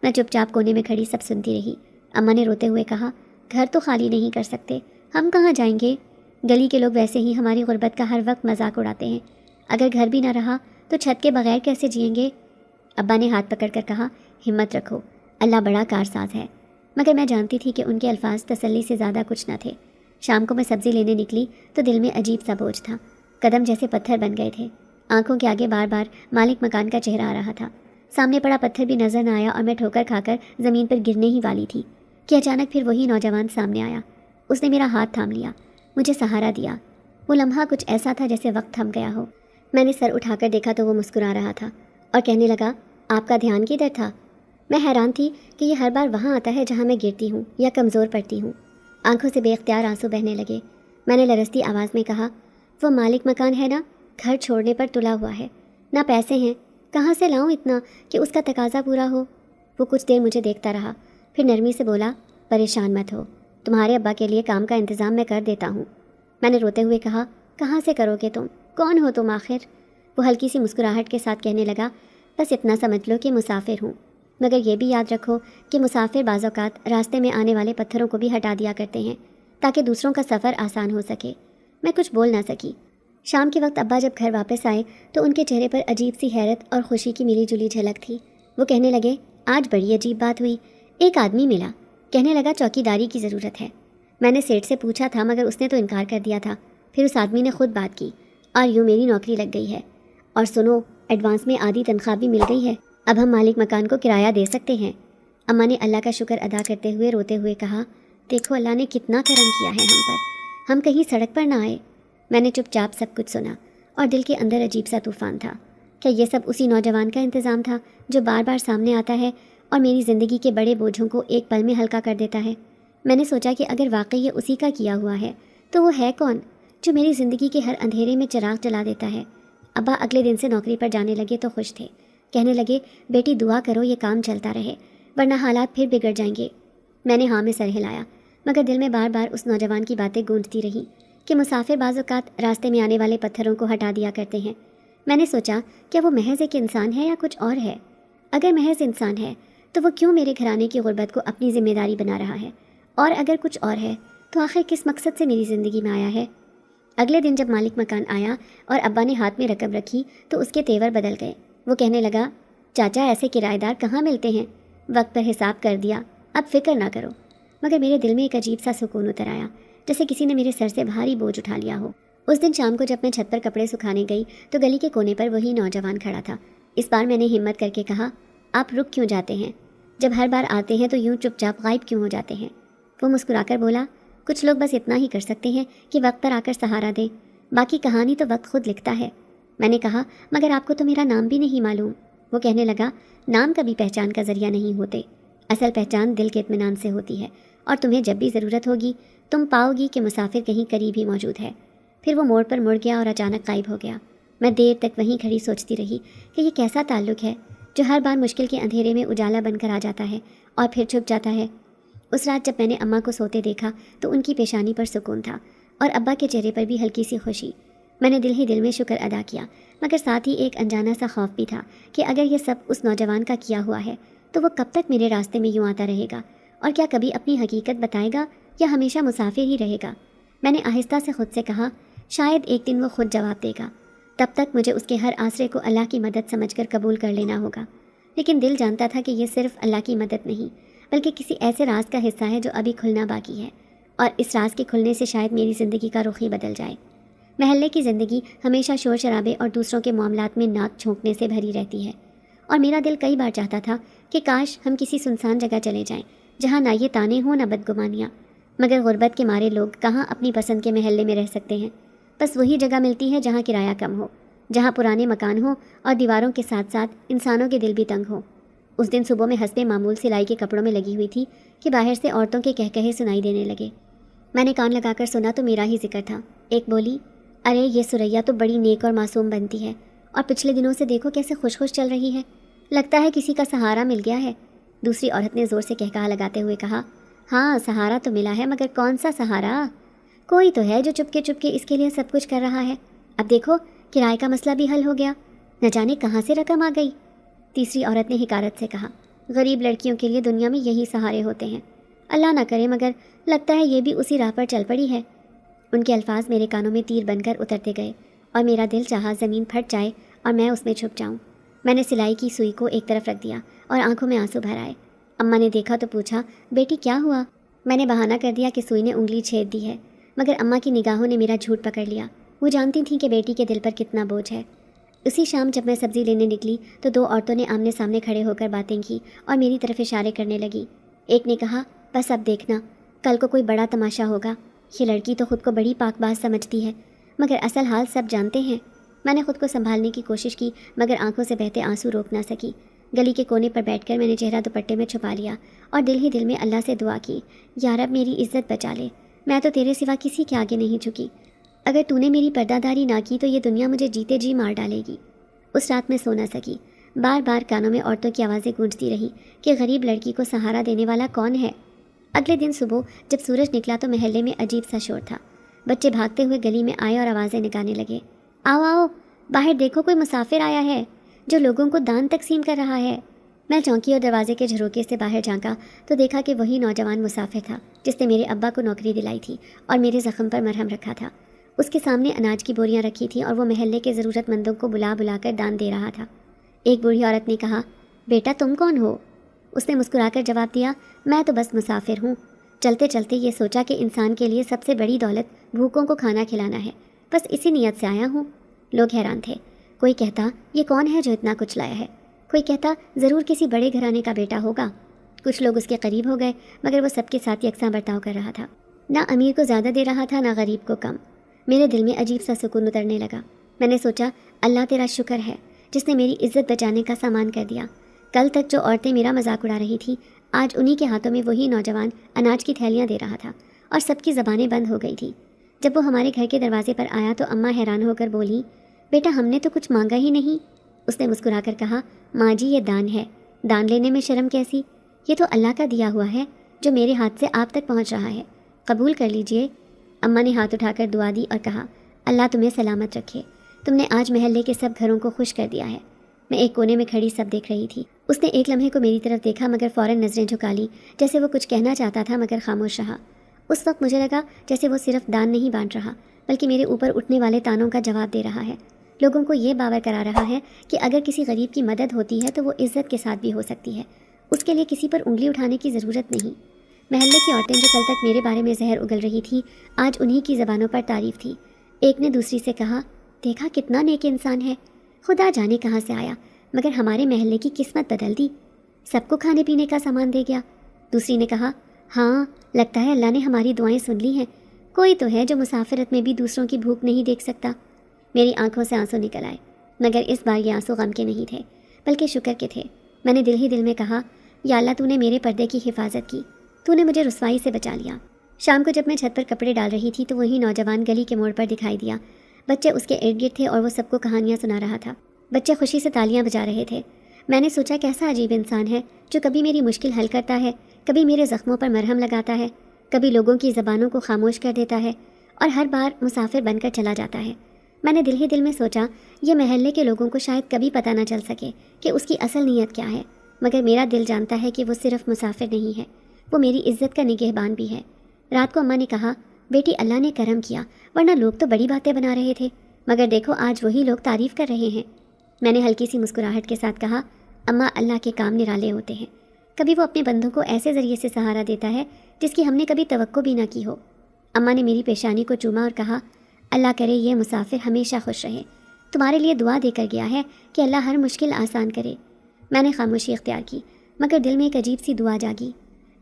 میں چپ چاپ کونے میں کھڑی سب سنتی رہی۔ اماں نے روتے ہوئے کہا، گھر تو خالی نہیں کر سکتے، ہم کہاں جائیں گے؟ گلی کے لوگ ویسے ہی ہماری غربت کا ہر وقت مذاق اڑاتے ہیں، اگر گھر بھی نہ رہا تو چھت کے بغیر کیسے جئیں گے؟ ابا نے ہاتھ پکڑ کر کہا، ہمت رکھو، اللہ بڑا کارساز ہے۔ مگر میں جانتی تھی کہ ان کے الفاظ تسلی سے زیادہ کچھ نہ تھے۔ شام کو میں سبزی لینے نکلی تو دل میں عجیب سا بوجھ تھا، قدم جیسے پتھر بن گئے تھے۔ آنکھوں کے آگے بار بار مالک مکان کا چہرہ آ رہا تھا۔ سامنے پڑا پتھر بھی نظر نہ آیا اور میں ٹھوکر کھا کر زمین پر گرنے ہی والی تھی کہ اچانک پھر وہی نوجوان سامنے آیا۔ اس نے میرا ہاتھ تھام لیا، مجھے سہارا دیا۔ وہ لمحہ کچھ ایسا تھا جیسے وقت تھم گیا ہو۔ میں نے سر اٹھا کر دیکھا تو وہ مسکرا رہا تھا اور کہنے لگا، آپ کا دھیان کدھر تھا؟ میں حیران تھی کہ یہ ہر بار وہاں آتا ہے جہاں میں گرتی ہوں یا کمزور پڑتی ہوں۔ آنکھوں سے بے اختیار آنسو بہنے لگے۔ میں نے لرزتی آواز میں کہا، وہ مالک مکان ہے نا، گھر چھوڑنے پر تلا ہوا ہے، نہ پیسے ہیں، کہاں سے لاؤں اتنا کہ اس کا تقاضا پورا ہو؟ وہ کچھ دیر مجھے دیکھتا رہا، پھر نرمی سے بولا، پریشان مت ہو، تمہارے ابا کے لیے کام کا انتظام میں کر دیتا ہوں۔ میں نے روتے ہوئے کہا، کہاں سے کرو گے تم؟ کون ہو تم آخر؟ وہ ہلکی سی مسکراہٹ کے ساتھ کہنے لگا، بس اتنا سمجھ لو کہ مسافر ہوں، مگر یہ بھی یاد رکھو کہ مسافر بعض اوقات راستے میں آنے والے پتھروں کو بھی ہٹا دیا کرتے ہیں تاکہ دوسروں کا سفر آسان ہو سکے۔ میں کچھ بول نہ سکی۔ شام کے وقت ابا جب گھر واپس آئے تو ان کے چہرے پر عجیب سی حیرت اور خوشی کی ملی جلی جھلک تھی۔ وہ کہنے لگے، آج بڑی عجیب بات ہوئی، ایک آدمی ملا، کہنے لگا چوکی داری کی ضرورت ہے۔ میں نے سیٹ سے پوچھا تھا مگر اس نے تو انکار کر دیا تھا۔ پھر اس آدمی نے خود بات کی اور یوں میری نوکری لگ گئی ہے، اور سنو، ایڈوانس میں آدھی تنخواہ بھی مل گئی ہے، اب ہم مالک مکان کو کرایہ دے سکتے ہیں۔ اماں نے اللہ کا شکر ادا کرتے ہوئے روتے ہوئے کہا، دیکھو اللہ نے کتنا کرم کیا ہے ہم پر، ہم کہیں سڑک پر نہ آئے۔ میں نے چپ چاپ سب کچھ سنا اور دل کے اندر عجیب سا طوفان تھا۔ کیا یہ سب اسی نوجوان کا انتظام تھا جو بار بار سامنے آتا ہے اور میری زندگی کے بڑے بوجھوں کو ایک پل میں ہلکا کر دیتا ہے؟ میں نے سوچا کہ اگر واقعی یہ اسی کا کیا ہوا ہے تو وہ ہے کون جو میری زندگی کے ہر اندھیرے میں چراغ جلا دیتا ہے؟ ابا اگلے دن سے نوکری پر جانے لگے تو خوش تھے۔ کہنے لگے، بیٹی دعا کرو یہ کام چلتا رہے ورنہ حالات پھر بگڑ جائیں گے۔ میں نے ہاں میں سر ہلایا، مگر دل میں بار بار اس نوجوان کی باتیں گونجتی رہیں کہ مسافر بعض اوقات راستے میں آنے والے پتھروں کو ہٹا دیا کرتے ہیں۔ میں نے سوچا، کیا وہ محض ایک انسان ہے یا کچھ اور ہے؟ اگر محض انسان ہے تو وہ کیوں میرے گھرانے کی غربت کو اپنی ذمہ داری بنا رہا ہے؟ اور اگر کچھ اور ہے تو آخر کس مقصد سے میری زندگی میں آیا ہے؟ اگلے دن جب مالک مکان آیا اور ابا نے ہاتھ میں رقم رکھی تو اس کے تیور بدل گئے۔ وہ کہنے لگا، چاچا ایسے کرایہ دار کہاں ملتے ہیں، وقت پر حساب کر دیا، اب فکر نہ کرو۔ مگر میرے دل میں ایک عجیب سا سکون اتر آیا، جیسے کسی نے میرے سر سے بھاری بوجھ اٹھا لیا ہو۔ اس دن شام کو جب میں چھت پر کپڑے سکھانے گئی تو گلی کے کونے پر وہی نوجوان کھڑا تھا۔ اس بار میں نے ہمت کر کے کہا، آپ رک کیوں جاتے ہیں؟ جب ہر بار آتے ہیں تو یوں چپ چاپ غائب کیوں ہو جاتے ہیں؟ وہ مسکرا کر بولا، کچھ لوگ بس اتنا ہی کر سکتے ہیں کہ وقت پر آ کر سہارا دیں، باقی کہانی تو وقت خود لکھتا ہے۔ میں نے کہا، مگر آپ کو تو میرا نام بھی نہیں معلوم۔ وہ کہنے لگا، نام کبھی پہچان کا ذریعہ نہیں ہوتے، اصل پہچان دل کے اطمینان سے ہوتی ہے، اور تمہیں جب بھی ضرورت ہوگی تم پاؤ گی کہ مسافر کہیں قریب ہی موجود ہے۔ پھر وہ موڑ پر مڑ گیا اور اچانک غائب ہو گیا۔ میں دیر تک وہیں کھڑی سوچتی رہی کہ یہ کیسا تعلق ہے جو ہر بار مشکل کے اندھیرے میں اجالا بن کر آ جاتا ہے اور پھر چھپ جاتا ہے۔ اس رات جب میں نے اماں کو سوتے دیکھا تو ان کی پیشانی پر سکون تھا، اور ابا کے چہرے پر بھی ہلکی سی خوشی۔ میں نے دل ہی دل میں شکر ادا کیا، مگر ساتھ ہی ایک انجانا سا خوف بھی تھا کہ اگر یہ سب اس نوجوان کا کیا ہوا ہے تو وہ کب تک میرے راستے میں یوں آتا رہے گا، اور کیا کبھی اپنی حقیقت بتائے گا یا ہمیشہ مسافر ہی رہے گا۔ میں نے آہستہ سے خود سے کہا، شاید ایک دن وہ خود جواب دے گا، تب تک مجھے اس کے ہر آسرے کو اللہ کی مدد سمجھ کر قبول کر لینا ہوگا۔ لیکن دل جانتا تھا کہ یہ صرف اللہ کی مدد نہیں بلکہ کسی ایسے راز کا حصہ ہے جو ابھی کھلنا باقی ہے، اور اس راز کے کھلنے سے شاید میری زندگی کا رخ ہی بدل جائے۔ محلے کی زندگی ہمیشہ شور شرابے اور دوسروں کے معاملات میں ناک چھونکنے سے بھری رہتی ہے، اور میرا دل کئی بار چاہتا تھا کہ کاش ہم کسی سنسان جگہ چلے جائیں جہاں نہ یہ تانے ہوں نہ بدگمانیاں، مگر غربت کے مارے لوگ کہاں اپنی پسند کے محلے میں رہ سکتے ہیں۔ بس وہی جگہ ملتی ہے جہاں کرایہ کم ہو، جہاں پرانے مکان ہوں اور دیواروں کے ساتھ ساتھ انسانوں کے دل بھی تنگ ہوں۔ اس دن صبح میں حسب معمول سلائی کے کپڑوں میں لگی ہوئی تھی کہ باہر سے عورتوں کے کہکہے سنائی دینے لگے۔ میں نے کان لگا کر سنا تو میرا ہی ذکر تھا۔ ایک بولی، ارے یہ سریا تو بڑی نیک اور معصوم بنتی ہے، اور پچھلے دنوں سے دیکھو کیسے خوش خوش چل رہی ہے، لگتا ہے کسی کا سہارا مل گیا ہے۔ دوسری عورت نے زور سے کہکہا لگاتے ہوئے کہا، ہاں سہارا تو ملا ہے، مگر کون سا سہارا؟ کوئی تو ہے جو چپکے چپکے اس کے لیے سب کچھ کر رہا ہے۔ اب دیکھو کرائے کا مسئلہ بھی حل ہو گیا، نہ جانے کہاں سے رقم آ گئی۔ تیسری عورت نے حکارت سے کہا، غریب لڑکیوں کے لیے دنیا میں یہی سہارے ہوتے ہیں، اللہ نہ کرے مگر لگتا ہے یہ بھی اسی راہ پر چل پڑی ہے۔ ان کے الفاظ میرے کانوں میں تیر بن کر اترتے گئے، اور میرا دل چاہا زمین پھٹ جائے اور میں اس میں چھپ جاؤں۔ میں نے سلائی کی سوئی کو ایک طرف رکھ دیا اور آنکھوں میں آنسو بھر آئے۔ اماں نے دیکھا تو پوچھا، بیٹی کیا ہوا؟ میں نے بہانہ کر دیا کہ سوئی نے انگلی چھید دی ہے، مگر اماں کی نگاہوں نے میرا جھوٹ پکڑ لیا۔ وہ جانتی تھیں کہ بیٹی کے دل پر کتنا بوجھ ہے۔ اسی شام جب میں سبزی لینے نکلی تو دو عورتوں نے آمنے سامنے کھڑے ہو کر باتیں کی اور میری طرف اشارے کرنے لگی۔ ایک نے کہا، بس اب دیکھنا کل کو کوئی بڑا تماشا ہوگا، یہ لڑکی تو خود کو بڑی پاک باز سمجھتی ہے، مگر اصل حال سب جانتے ہیں۔ میں نے خود کو سنبھالنے کی کوشش کی مگر آنکھوں سے بہتے آنسو روک نہ سکی۔ گلی کے کونے پر بیٹھ کر میں نے چہرہ دوپٹے میں چھپا لیا اور دل ہی دل میں اللہ سے دعا کی، یا رب میری عزت بچا لے، میں تو تیرے سوا کسی کے آگے نہیں جھکی، اگر تو نے میری پردہ داری نہ کی تو یہ دنیا مجھے جیتے جی مار ڈالے گی۔ اس رات میں سو نہ سکی، بار بار کانوں میں عورتوں کی آوازیں گونجتی رہی کہ غریب لڑکی کو سہارا دینے والا کون ہے۔ اگلے دن صبح جب سورج نکلا تو محلے میں عجیب سا شور تھا، بچے بھاگتے ہوئے گلی میں آئے اور آوازیں نکالنے لگے، آؤ آؤ باہر دیکھو کوئی مسافر آیا ہے جو لوگوں کو دان تقسیم کر رہا ہے۔ میں چونکی اور دروازے کے جھروکے سے باہر جھانکا تو دیکھا کہ وہی نوجوان مسافر تھا جس نے میرے ابا کو نوکری دلائی تھی اور میرے زخم پر مرہم رکھا تھا۔ اس کے سامنے اناج کی بوریاں رکھی تھیں اور وہ محلے کے ضرورت مندوں کو بلا بلا کر دان دے رہا تھا۔ ایک بوڑھی عورت نے کہا، بیٹا تم کون ہو؟ اس نے مسکرا کر جواب دیا، میں تو بس مسافر ہوں، چلتے چلتے یہ سوچا کہ انسان کے لیے سب سے بڑی دولت بھوکوں کو کھانا کھلانا ہے، بس اسی نیت سے آیا ہوں۔ لوگ حیران تھے، کوئی کہتا یہ کون ہے جو اتنا کچھ لایا ہے، کوئی کہتا ضرور کسی بڑے گھرانے کا بیٹا ہوگا۔ کچھ لوگ اس کے قریب ہو گئے مگر وہ سب کے ساتھ یکساں برتاؤ کر رہا تھا، نہ امیر کو زیادہ دے رہا تھا نہ غریب کو کم۔ میرے دل میں عجیب سا سکون اترنے لگا۔ میں نے سوچا، اللہ تیرا شکر ہے جس نے میری عزت بچانے کا سامان کر دیا۔ کل تک جو عورتیں میرا مذاق اڑا رہی تھیں آج انہی کے ہاتھوں میں وہی نوجوان اناج کی تھیلیاں دے رہا تھا اور سب کی زبانیں بند ہو گئی تھی۔ جب وہ ہمارے گھر کے دروازے پر آیا تو اماں حیران ہو کر بولی، بیٹا ہم نے تو کچھ مانگا ہی نہیں۔ اس نے مسکرا کر کہا، ماں جی یہ دان ہے، دان لینے میں شرم کیسی، یہ تو اللہ کا دیا ہوا ہے جو میرے ہاتھ سے آپ تک پہنچ رہا ہے، قبول کر لیجئے۔ اماں نے ہاتھ اٹھا کر دعا دی اور کہا، اللہ تمہیں سلامت رکھے، تم نے آج محلے کے سب گھروں کو خوش کر دیا ہے۔ میں ایک کونے میں کھڑی سب دیکھ رہی تھی۔ اس نے ایک لمحے کو میری طرف دیکھا مگر فوراً نظریں جھکا لی جیسے وہ کچھ کہنا چاہتا تھا مگر خاموش رہا۔ اس وقت مجھے لگا جیسے وہ صرف دان نہیں بانٹ رہا بلکہ میرے اوپر اٹھنے والے تانوں کا جواب دے رہا ہے، لوگوں کو یہ باور کرا رہا ہے کہ اگر کسی غریب کی مدد ہوتی ہے تو وہ عزت کے ساتھ بھی ہو سکتی ہے، اس کے لیے کسی پر انگلی اٹھانے کی ضرورت نہیں۔ محلے کی عورتیں جو کل تک میرے بارے میں زہر اگل رہی تھی آج انہی کی زبانوں پر تعریف تھی۔ ایک نے دوسری سے کہا، دیکھا کتنا نیک انسان ہے، خدا جانے کہاں سے آیا مگر ہمارے محلے کی قسمت بدل دی، سب کو کھانے پینے کا سامان دے گیا۔ دوسری نے کہا، ہاں لگتا ہے اللہ نے ہماری دعائیں سن لی ہیں، کوئی تو ہے جو مسافرت میں بھی دوسروں کی بھوک نہیں دیکھ سکتا۔ میری آنکھوں سے آنسو نکل آئے مگر اس بار یہ آنسو غم کے نہیں تھے بلکہ شکر کے تھے۔ میں نے دل ہی دل میں کہا، یا اللہ تو نے میرے پردے کی حفاظت کی، تو نے مجھے رسوائی سے بچا لیا۔ شام کو جب میں چھت پر کپڑے ڈال رہی تھی تو وہی نوجوان گلی کے موڑ پر دکھائی دیا۔ بچے اس کے ارد گرد تھے اور وہ سب کو کہانیاں سنا رہا تھا۔ بچے خوشی سے تالیاں بجا رہے تھے۔ میں نے سوچا کیسا عجیب انسان ہے جو کبھی میری مشکل حل کرتا ہے، کبھی میرے زخموں پر مرہم لگاتا ہے، کبھی لوگوں کی زبانوں کو خاموش کر دیتا ہے اور ہر بار مسافر بن کر چلا جاتا ہے۔ میں نے دل ہی دل میں سوچا یہ محلے کے لوگوں کو شاید کبھی پتہ نہ چل سکے کہ اس کی اصل نیت کیا ہے، مگر میرا دل جانتا ہے کہ وہ صرف مسافر نہیں ہے، وہ میری عزت کا نگہبان بھی ہے۔ رات کو اماں نے کہا، بیٹی اللہ نے کرم کیا، ورنہ لوگ تو بڑی باتیں بنا رہے تھے، مگر دیکھو آج وہی لوگ تعریف کر رہے ہیں۔ میں نے ہلکی سی مسکراہٹ کے ساتھ کہا، اماں اللہ کے کام نرالے ہوتے ہیں، کبھی وہ اپنے بندوں کو ایسے ذریعے سے سہارا دیتا ہے جس کی ہم نے کبھی توقع بھی نہ کی ہو۔ اماں نے میری پیشانی کو چوما اور کہا، اللہ کرے یہ مسافر ہمیشہ خوش رہے، تمہارے لیے دعا دے کر گیا ہے کہ اللہ ہر مشکل آسان کرے۔ میں نے خاموشی اختیار کی، مگر دل میں ایک عجیب سی دعا جاگی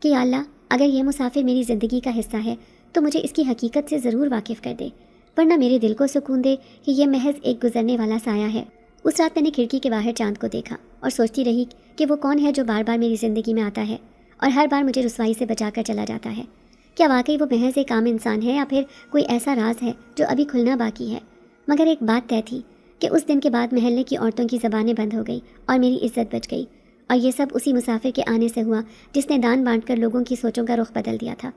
کہ یا اللہ اگر یہ مسافر میری زندگی کا حصہ ہے تو مجھے اس کی حقیقت سے ضرور واقف کر دے، ورنہ میرے دل کو سکون دے کہ یہ محض ایک گزرنے والا سایہ ہے۔ اس رات میں نے کھڑکی کے باہر چاند کو دیکھا اور سوچتی رہی کہ وہ کون ہے جو بار بار میری زندگی میں آتا ہے اور ہر بار مجھے رسوائی سے بچا کر چلا جاتا ہے۔ کیا واقعی وہ محض ایک عام انسان ہے یا پھر کوئی ایسا راز ہے جو ابھی کھلنا باقی ہے؟ مگر ایک بات طے تھی کہ اس دن کے بعد محلے کی عورتوں کی زبانیں بند ہو گئی اور میری عزت بچ گئی، اور یہ سب اسی مسافر کے آنے سے ہوا جس نے دان بانٹ کر لوگوں کی سوچوں کا رخ بدل دیا تھا۔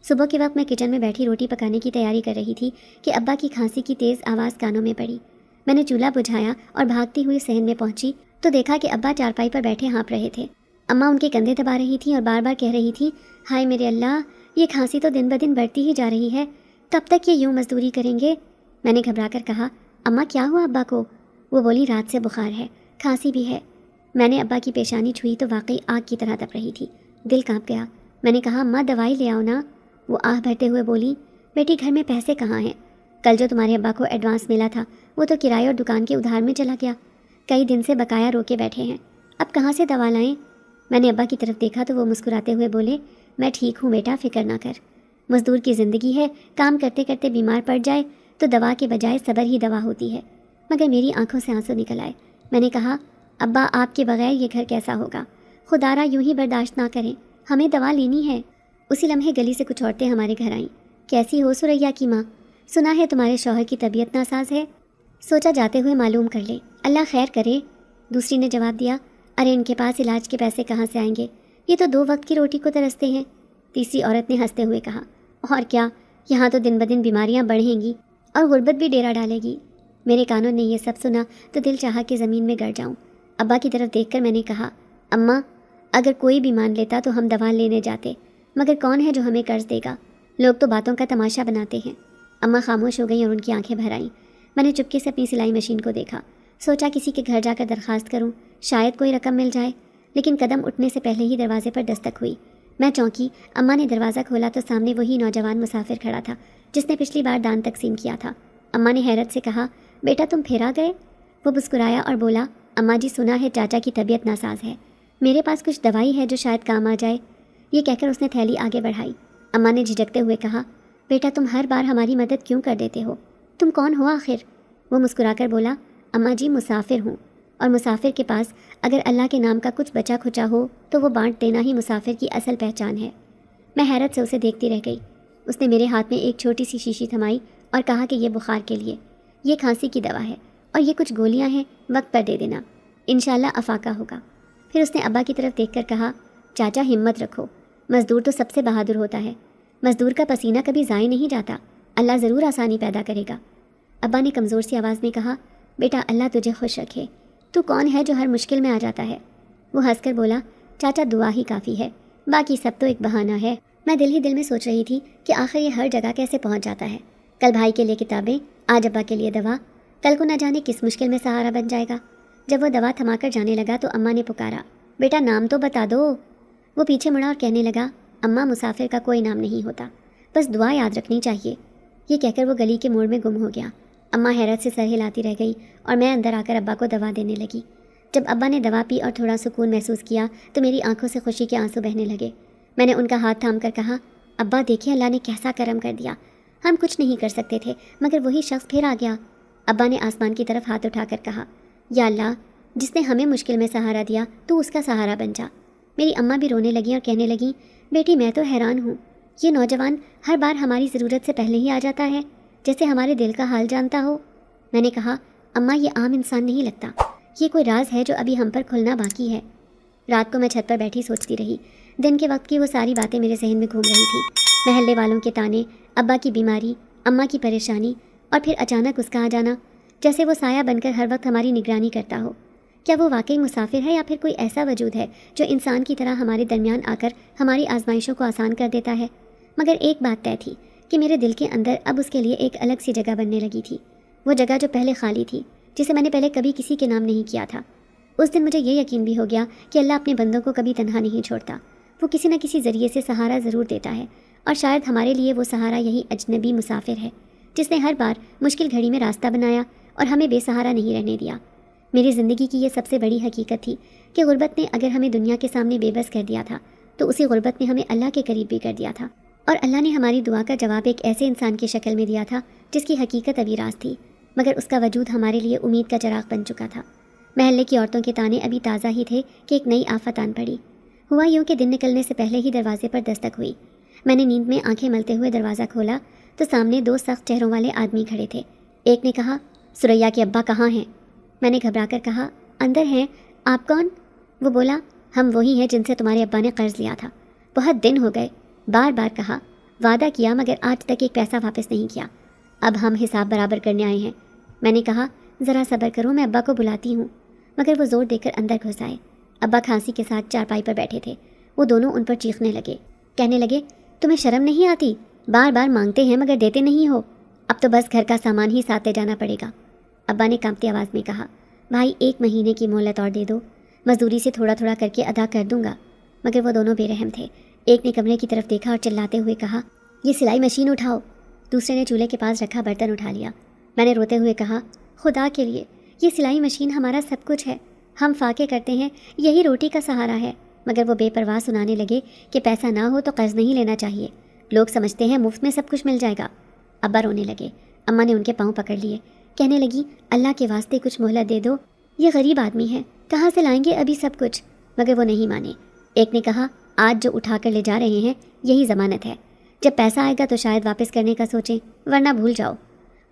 صبح کے وقت میں کچن میں بیٹھی روٹی پکانے کی تیاری کر رہی تھی کہ ابا کی کھانسی کی تیز آواز کانوں میں پڑی۔ میں نے چولہا بجھایا اور بھاگتی ہوئی صحن میں پہنچی تو دیکھا کہ ابا چارپائی پر بیٹھے ہانپ رہے تھے۔ اماں ان کے کندھے دبا رہی تھیں اور بار بار کہہ رہی تھی، ہائے میرے اللہ، یہ کھانسی تو دن بدن بڑھتی ہی جا رہی ہے، کب تک یہ یوں مزدوری کریں گے؟ میں نے گھبرا کر کہا، اماں کیا ہوا ابا کو؟ وہ بولی، رات سے بخار ہے، کھانسی بھی ہے۔ میں نے ابا کی پیشانی چھوئی تو واقعی آگ کی طرح تپ رہی تھی، دل کانپ گیا۔ میں نے کہا، اماں دوائی لے آؤ نا۔ وہ آہ بھرتے ہوئے بولی، بیٹی گھر میں پیسے کہاں ہیں؟ کل جو تمہارے ابا کو ایڈوانس ملا تھا وہ تو کرائے اور دکان کے ادھار میں چلا گیا، کئی دن سے بقایا رو کے بیٹھے ہیں، اب کہاں سے دوا لائیں؟ میں نے ابا کی طرف دیکھا تو وہ مسکراتے ہوئے بولے، میں ٹھیک ہوں بیٹا، فکر نہ کر، مزدور کی زندگی ہے، کام کرتے کرتے بیمار پڑ جائے تو دوا کے بجائے صبر ہی دوا ہوتی ہے۔ مگر میری آنکھوں سے آنسو نکل آئے۔ میں نے کہا، ابا آپ کے بغیر یہ گھر کیسا ہوگا؟ خدا را یوں ہی برداشت نہ کریں، ہمیں دوا لینی ہے۔ اسی لمحے گلی سے کچھ عورتیں ہمارے گھر آئیں۔ کیسی ہو سریا کی ماں؟ سنا ہے تمہارے شوہر کی طبیعت ناساز ہے، سوچا جاتے ہوئے معلوم کر لے، اللہ خیر کرے۔ دوسری نے جواب دیا، ارے ان کے پاس علاج کے پیسے کہاں سے آئیں گے، یہ تو 2 وقت کی روٹی کو ترستے ہیں۔ تیسری عورت نے ہنستے ہوئے کہا، اور کیا، یہاں تو دن بدن بیماریاں بڑھیں گی اور غربت بھی ڈیرا ڈالے گی۔ میرے کانوں نے یہ سب سنا تو دل چاہا کہ زمین میں گڑ جاؤں۔ ابا کی طرف دیکھ کر میں نے کہا، اماں اگر کوئی بھی مان لیتا تو ہم دوا لینے جاتے، مگر کون ہے جو ہمیں قرض دے گا؟ لوگ تو باتوں کا تماشا بناتے ہیں۔ اماں خاموش ہو گئیں اور ان کی آنکھیں بھر آئیں۔ میں نے چپکے سے اپنی سلائی مشین کو دیکھا، سوچا کسی کے گھر جا کر درخواست کروں، شاید کوئی رقم مل جائے، لیکن قدم اٹھنے سے پہلے ہی دروازے پر دستک ہوئی۔ میں چونکی۔ اماں نے دروازہ کھولا تو سامنے وہی نوجوان مسافر کھڑا تھا جس نے پچھلی بار دان تقسیم کیا تھا۔ اماں نے حیرت سے کہا، بیٹا تم پھر آ گئے؟ وہ مسکرایا اور بولا، اماں جی سنا ہے چاچا کی طبیعت ناساز ہے، میرے پاس کچھ دوائی ہے جو شاید کام آ جائے۔ یہ کہہ کر اس نے تھیلی آگے بڑھائی۔ اماں نے جھجکتے ہوئے کہا، بیٹا تم ہر بار ہماری مدد کیوں کر دیتے ہو؟ تم کون ہو آخر؟ وہ مسکرا کر بولا، اماں جی مسافر ہوں، اور مسافر کے پاس اگر اللہ کے نام کا کچھ بچا کھچا ہو تو وہ بانٹ دینا ہی مسافر کی اصل پہچان ہے۔ میں حیرت سے اسے دیکھتی رہ گئی۔ اس نے میرے ہاتھ میں ایک چھوٹی سی شیشی تھمائی اور کہا کہ یہ بخار کے لیے، یہ کھانسی کی دوا ہے، اور یہ کچھ گولیاں ہیں، وقت پر دے دینا، انشاءاللہ افاقہ ہوگا۔ پھر اس نے ابا کی طرف دیکھ کر کہا، چاچا ہمت رکھو، مزدور تو سب سے بہادر ہوتا ہے، مزدور کا پسینہ کبھی ضائع نہیں جاتا، اللہ ضرور آسانی پیدا کرے گا۔ ابا نے کمزور سی آواز میں کہا، بیٹا اللہ تجھے خوش رکھے، تو کون ہے جو ہر مشکل میں آ جاتا ہے؟ وہ ہنس کر بولا، چاچا دعا ہی کافی ہے، باقی سب تو ایک بہانہ ہے۔ میں دل ہی دل میں سوچ رہی تھی کہ آخر یہ ہر جگہ کیسے پہنچ جاتا ہے، کل بھائی کے لیے کتابیں، آج ابا کے لیے دوا، کل کو نہ جانے کس مشکل میں سہارا بن جائے گا۔ جب وہ دوا تھما کر جانے لگا تو اماں نے پکارا، بیٹا نام تو بتا دو۔ وہ پیچھے مڑا اور کہنے لگا، اماں مسافر کا کوئی نام نہیں ہوتا، بس دعا یاد رکھنی چاہیے۔ یہ کہہ کر وہ گلی کے موڑ میں گم ہو گیا۔ اماں حیرت سے سر ہلاتی رہ گئی اور میں اندر آ کر ابا کو دوا دینے لگی۔ جب ابا نے دوا پی اور تھوڑا سکون محسوس کیا تو میری آنکھوں سے خوشی کے آنسو بہنے لگے۔ میں نے ان کا ہاتھ تھام کر کہا، ابا دیکھیں اللہ نے کیسا کرم کر دیا، ہم کچھ نہیں کر سکتے تھے مگر وہی شخص پھر آ گیا۔ ابا نے آسمان کی طرف ہاتھ اٹھا کر کہا، یا اللہ جس نے ہمیں مشکل میں سہارا دیا تو اس کا سہارا بن جا۔ میری اماں بھی رونے لگیں اور کہنے لگیں، بیٹی میں تو حیران ہوں، یہ نوجوان ہر بار ہماری ضرورت سے پہلے ہی آ جاتا ہے، جیسے ہمارے دل کا حال جانتا ہو۔ میں نے کہا، اماں یہ عام انسان نہیں لگتا، یہ کوئی راز ہے جو ابھی ہم پر کھلنا باقی ہے۔ رات کو میں چھت پر بیٹھی سوچتی رہی۔ دن کے وقت کی وہ ساری باتیں میرے ذہن میں گھوم رہی تھی، محلے والوں کے تانے، ابا کی بیماری اماں کی پریشانی اور پھر اچانک اس کا آ جانا، جیسے وہ سایہ بن کر ہر وقت ہماری نگرانی کرتا ہو۔ کیا وہ واقعی مسافر ہے یا پھر کوئی ایسا وجود ہے جو انسان کی طرح ہمارے درمیان آ کر ہماری آزمائشوں کو آسان کر دیتا ہے؟ مگر ایک بات طے تھی کہ میرے دل کے اندر اب اس کے لیے ایک الگ سی جگہ بننے لگی تھی، وہ جگہ جو پہلے خالی تھی، جسے میں نے پہلے کبھی کسی کے نام نہیں کیا تھا۔ اس دن مجھے یہ یقین بھی ہو گیا کہ اللہ اپنے بندوں کو کبھی تنہا نہیں چھوڑتا، وہ کسی نہ کسی ذریعے سے سہارا ضرور دیتا ہے، اور شاید ہمارے لیے وہ سہارا یہی اجنبی مسافر ہے جس نے ہر بار مشکل گھڑی میں راستہ بنایا اور ہمیں بے سہارا نہیں رہنے دیا۔ میری زندگی کی یہ سب سے بڑی حقیقت تھی کہ غربت نے اگر ہمیں دنیا کے سامنے بے بس کر دیا تھا تو اسی غربت نے ہمیں اللہ کے قریب بھی کر دیا تھا، اور اللہ نے ہماری دعا کا جواب ایک ایسے انسان کی شکل میں دیا تھا جس کی حقیقت ابھی راز تھی، مگر اس کا وجود ہمارے لیے امید کا چراغ بن چکا تھا۔ محلے کی عورتوں کے تانے ابھی تازہ ہی تھے کہ ایک نئی آفت آن پڑی۔ ہوا یوں کہ دن نکلنے سے پہلے ہی دروازے پر دستک ہوئی۔ میں نے نیند میں آنکھیں ملتے ہوئے دروازہ کھولا تو سامنے دو سخت چہروں والے آدمی کھڑے تھے۔ ایک نے کہا، سریا کے ابا کہاں ہیں؟ میں نے گھبرا کر کہا، اندر ہیں۔ آپ کون؟ وہ بولا، ہم وہی ہیں جن سے تمہارے ابا نے قرض لیا تھا۔ بہت دن ہو گئے، بار بار کہا، وعدہ کیا مگر آج تک ایک پیسہ واپس نہیں کیا، اب ہم حساب برابر کرنے آئے ہیں۔ میں نے کہا، ذرا صبر کرو، میں ابا کو بلاتی ہوں، مگر وہ زور دے کر اندر گھس آئے۔ ابا کھانسی کے ساتھ چارپائی پر بیٹھے تھے، وہ دونوں ان پر چیخنے لگے، کہنے لگے، تمہیں شرم نہیں آتی؟ بار بار مانگتے ہیں مگر دیتے نہیں ہو، اب تو بس گھر کا سامان ہی ساتھ لے جانا پڑے گا۔ ابا نے کانپتی آواز میں کہا، بھائی 1 مہینے کی مہلت اور دے دو، مزدوری سے تھوڑا تھوڑا کر کے ادا کر دوں گا۔ مگر وہ دونوں بے رحم تھے۔ ایک نے کمرے کی طرف دیکھا اور چلاتے ہوئے کہا، یہ سلائی مشین اٹھاؤ۔ دوسرے نے چولہے کے پاس رکھا برتن اٹھا لیا۔ میں نے روتے ہوئے کہا، خدا کے لیے، یہ سلائی مشین ہمارا سب کچھ ہے، ہم فاقے کرتے ہیں، یہی روٹی کا سہارا ہے۔ مگر وہ بے پرواہ سنانے لگے کہ پیسہ نہ ہو تو قرض نہیں لینا چاہیے، لوگ سمجھتے ہیں مفت میں سب کچھ مل جائے گا۔ ابا رونے لگے۔ اماں نے ان کے پاؤں پکڑ لیے، کہنے لگی، اللہ کے واسطے کچھ مہلت دے دو، یہ غریب آدمی ہے، کہاں سے لائیں گے ابھی سب کچھ؟ مگر وہ نہیں مانے۔ ایک نے کہا، آج جو اٹھا کر لے جا رہے ہیں یہی ضمانت ہے، جب پیسہ آئے گا تو شاید واپس کرنے کا سوچیں، ورنہ بھول جاؤ۔